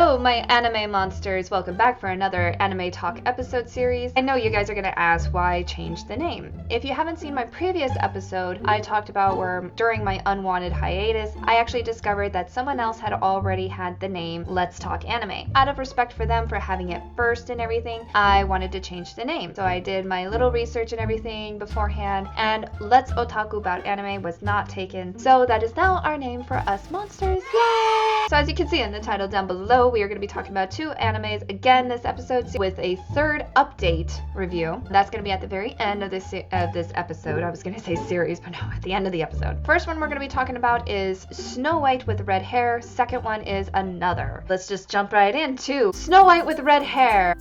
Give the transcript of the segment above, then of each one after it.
Hello, my anime monsters. Welcome back for another Anime Talk episode series. I know you guys are going to ask why I changed the name. If you haven't seen my previous episode, I talked about where during my unwanted hiatus, I actually discovered that someone else had already had the name Let's Talk Anime. Out of respect for them for having it first and everything, I wanted to change the name. So I did my little research and everything beforehand, and Let's Otaku Bout Anime was not taken. So that is now our name for us monsters. Yay! So as you can see in the title down below, we are going to be talking about two animes again this episode with a third update review. That's going to be at the very end of this episode. I was going to say series, but no, at the end of the episode. First one we're going to be talking about is Snow White with red hair. Second one is Another. Let's just jump right into Snow White with red hair.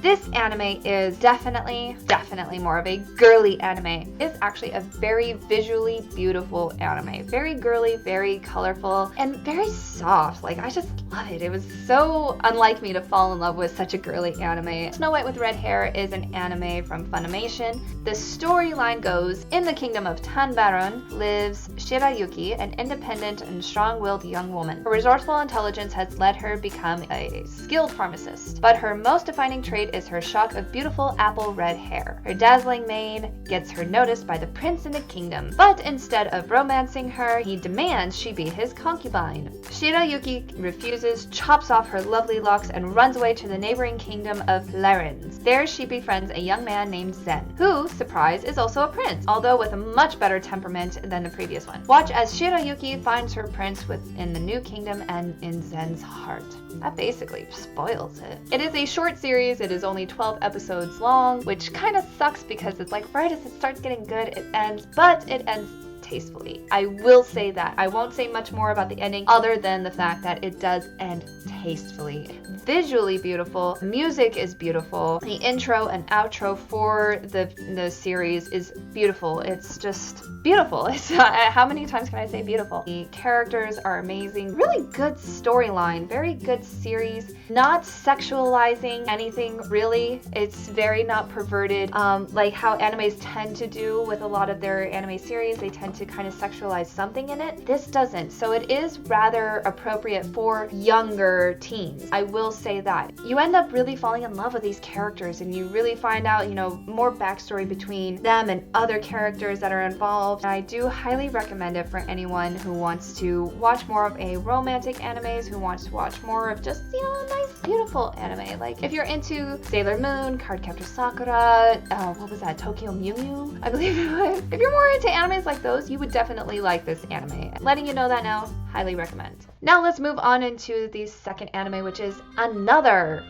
This anime is definitely more of a girly anime. It's actually a very visually beautiful anime. Very girly, very colorful, and very soft. Like, I just love it. It was so unlike me to fall in love with such a girly anime. Snow White with Red Hair is an anime from Funimation. The storyline goes, in the kingdom of Tanbaron lives Shirayuki, an independent and strong-willed young woman. Her resourceful intelligence has led her become a skilled pharmacist, but her most defining trait is her shock of beautiful apple red hair. Her dazzling mane gets her noticed by the prince in the kingdom, but instead of romancing her, he demands she be his concubine. Shirayuki refuses, chops off her lovely locks, and runs away to the neighboring kingdom of Larens. There she befriends a young man named Zen, who, surprise, is also a prince, although with a much better temperament than the previous one. Watch as Shirayuki finds her prince within the new kingdom and in Zen's heart. That basically spoils it. It is a short series. It is only 12 episodes long, which kind of sucks because it's like right as it starts getting good, it ends, but it ends tastefully. I will say that. I won't say much more about the ending other than the fact that it does end tastefully. Visually beautiful. Music is beautiful. The intro and outro for the series is beautiful. It's just beautiful. It's how many times can I say beautiful? The characters are amazing. Really good storyline. Very good series. Not sexualizing anything really. It's very not perverted. Like how animes tend to do with a lot of their anime series. They tend to kind of sexualize something in it. This doesn't. So it is rather appropriate for younger teens. I will say that. You end up really falling in love with these characters and you really find out, more backstory between them and other characters that are involved. I do highly recommend it for anyone who wants to watch more of a romantic animes, who wants to watch more of just, a nice, beautiful anime. Like if you're into Sailor Moon, Cardcaptor Sakura, what was that? Tokyo Mew Mew, I believe it was. If you're more into animes like those, you would definitely like this anime. Letting you know that now, highly recommend. Now let's move on into the second anime, which is Another.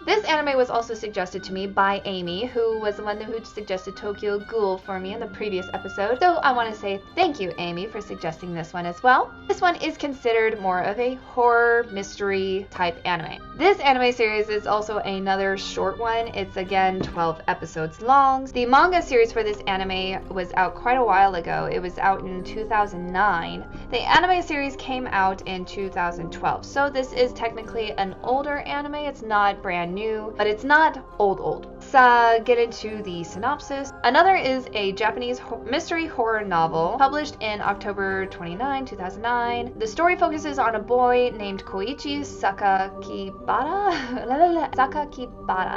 This anime was also suggested to me by Amy, who was the one who suggested Tokyo Ghoul for me in the previous episode. So I want to say thank you, Amy, for suggesting this one as well. This one is considered more of a horror mystery type anime. This anime series is also another short one. It's again 12 episodes long. The manga series for this anime was out quite a while ago. It was out in 2009. The anime series came out in 2012. So this is technically an older anime. It's not brand new, but it's not old. Let's get into the synopsis. Another is a Japanese mystery horror novel published in October 29, 2009. The story focuses on a boy named Koichi Sakakibara,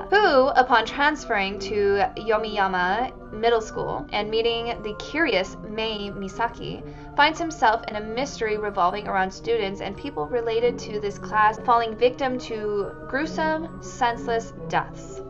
who, upon transferring to Yomiyama Middle School and meeting the curious Mei Misaki, finds himself in a mystery revolving around students and people related to this class falling victim to gruesome, senseless deaths.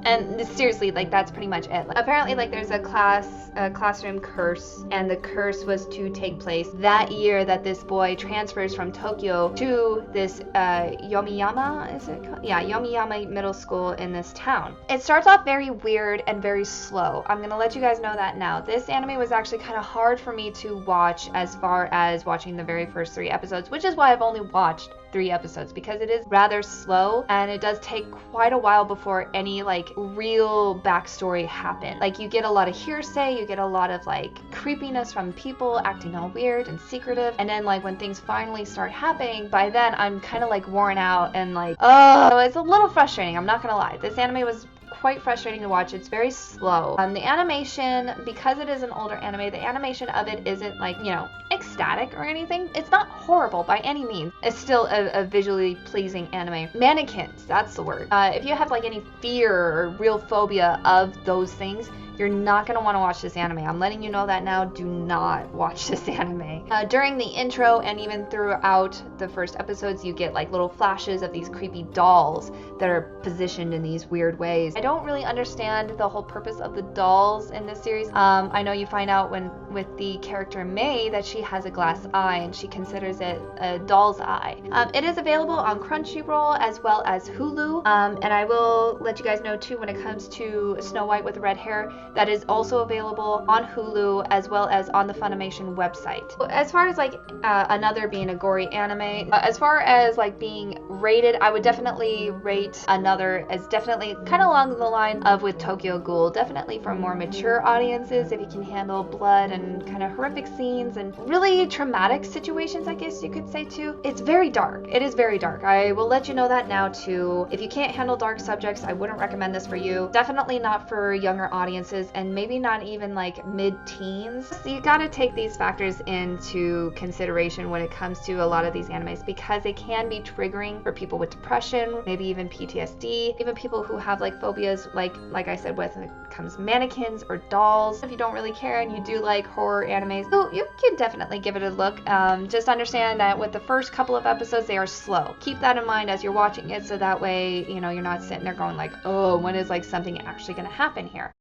And seriously, that's pretty much it. Apparently, there's a classroom curse, and the curse was to take place that year that this boy transfers from Tokyo to this Yomiyama, is it called? Yeah, Yomiyama Middle School in this town. It starts off very weird and very slow. I'm gonna let you guys know that now. This anime was actually kind of hard for me to watch as far as watching the very first 3 episodes, which is why I've only watched 3 episodes, because it is rather slow and it does take quite a while before any real backstory happen. You get a lot of hearsay, you get a lot of creepiness from people acting all weird and secretive, and then when things finally start happening, by then I'm kind of worn out and so it's a little frustrating, I'm not gonna lie. This anime was quite frustrating to watch. It's very slow. The animation, because it is an older anime, the animation of it isn't like, you know, ecstatic or anything. It's not horrible by any means. It's still a visually pleasing anime. Mannequins, that's the word. If you have like any fear or real phobia of those things, you're not going to want to watch this anime. I'm letting you know that now. Do not watch this anime. During the intro and even throughout the first episodes, you get like little flashes of these creepy dolls that are positioned in these weird ways. I don't really understand the whole purpose of the dolls in this series. I know you find out when with the character Mei that she has a glass eye and she considers it a doll's eye. It is available on Crunchyroll as well as Hulu. And I will let you guys know too when it comes to Snow White with red hair, that is also available on Hulu as well as on the Funimation website. As far as like another being a gory anime, as far as like being rated, I would definitely rate another as definitely kind of along the line of with Tokyo Ghoul, definitely for more mature audiences if you can handle blood and kind of horrific scenes and really traumatic situations, I guess you could say too. It's very dark. It is very dark. I will let you know that now too. If you can't handle dark subjects, I wouldn't recommend this for you. Definitely not for younger audiences and maybe not even like mid-teens. So you gotta take these factors into consideration when it comes to a lot of these animes because they can be triggering for people with depression, maybe even PTSD, even people who have like phobias like I said when it comes mannequins or dolls. If you don't really care and you do like horror animes, so you can definitely give it a look. Just understand that with the first couple of episodes they are slow. Keep that in mind as you're watching it so that way, you know, you're not sitting there going like, oh, when is like something actually gonna happen here?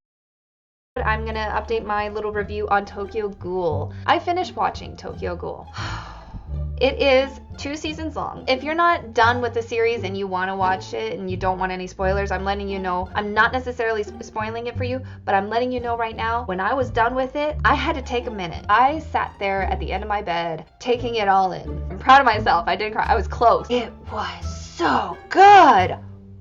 I'm gonna update my little review on Tokyo Ghoul. I finished watching Tokyo Ghoul. It is 2 seasons long. If you're not done with the series and you want to watch it and you don't want any spoilers, I'm letting you know. I'm not necessarily spoiling it for you, but I'm letting you know right now, when I was done with it, I had to take a minute. I sat there at the end of my bed, taking it all in. I'm proud of myself. I didn't cry. I was close. It was so good.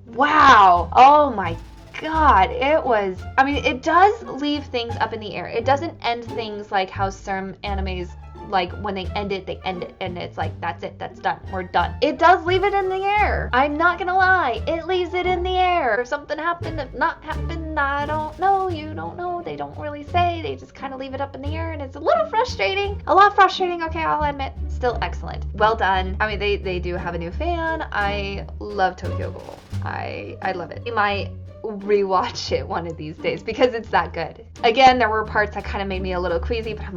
Wow. Oh my God, it was, I mean, it does leave things up in the air. It doesn't end things like how some animes, like when they end it and it's like, that's it, that's done, we're done. It does leave it in the air. I'm not gonna lie, it leaves it in the air. If something happened, if not happened, I don't know, you don't know, they don't really say, they just kind of leave it up in the air and it's a little frustrating. A lot frustrating, okay, I'll admit. Still excellent. Well done. I mean, they do have a new fan. I love Tokyo Ghoul. I love it. You might rewatch it one of these days because it's that good. Again, there were parts that kind of made me a little queasy, but I'm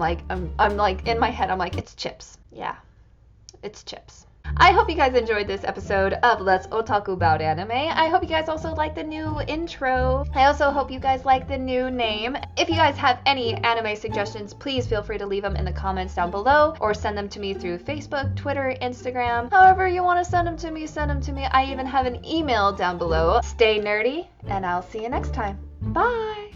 like in my head, I'm like, it's chips. Yeah, it's chips. I hope you guys enjoyed this episode of Let's Otaku Bout Anime. I hope you guys also like the new intro. I also hope you guys like the new name. If you guys have any anime suggestions, please feel free to leave them in the comments down below or send them to me through Facebook, Twitter, Instagram. However you want to send them to me, send them to me. I even have an email down below. Stay nerdy, and I'll see you next time. Bye!